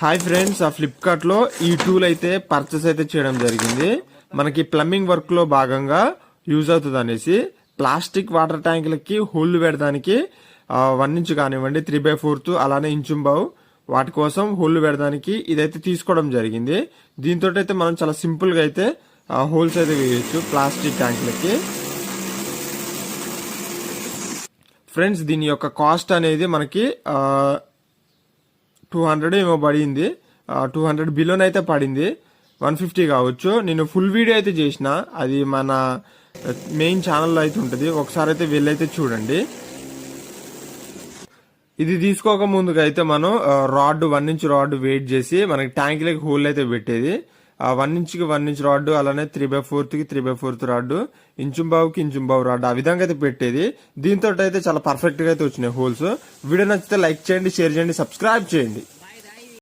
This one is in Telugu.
హాయ్ ఫ్రెండ్స్, ఆ ఫ్లిప్కార్ట్ లో ఈ టూల్ అయితే పర్చేస్ అయితే చేయడం జరిగింది. మనకి ప్లంబింగ్ వర్క్ లో భాగంగా యూజ్ అవుతుంది అనేసి ప్లాస్టిక్ వాటర్ ట్యాంకులకి హోల్ పెడడానికి 1 ఇంచ్ కానివ్వండి 3/4 అలానే ఇంచుంబావు వాటి కోసం హోల్ పెడడానికి ఇదైతే తీసుకోవడం జరిగింది. దీంతో అయితే మనం చాలా సింపుల్ గా అయితే హోల్స్ అయితే వేయొచ్చు ప్లాస్టిక్ ట్యాంకులకి. ఫ్రెండ్స్, దీని యొక్క కాస్ట్ అనేది మనకి 200 ఏమో పడింది. 200 బిలోనైతే పడింది, 150 కావచ్చు. నేను ఫుల్ వీడియో అయితే చేసిన, అది మన మెయిన్ ఛానల్లో అయితే ఉంటుంది, ఒకసారి అయితే వెళ్ళైతే చూడండి. ఇది తీసుకోక ముందుగా అయితే మనం 1 ఇంచ్ రాడ్ వెయిట్ చేసి మనకి ట్యాంక్ హోల్ అయితే పెట్టేది. 1 ఇంచ్కి 1 ఇంచ్ రాడ్, అలానే 3/4కి 3/4 రాడ్, ఇంచుంబావుకి ఇంచుంబావు రాడ్, ఆ విధంగా అయితే పెట్టేది. దీంతో అయితే చాలా పర్ఫెక్ట్ గా అయితే వచ్చినాయి హోల్స్. వీడియో నచ్చితే లైక్ చేయండి, షేర్ చేయండి, సబ్స్క్రైబ్ చేయండి.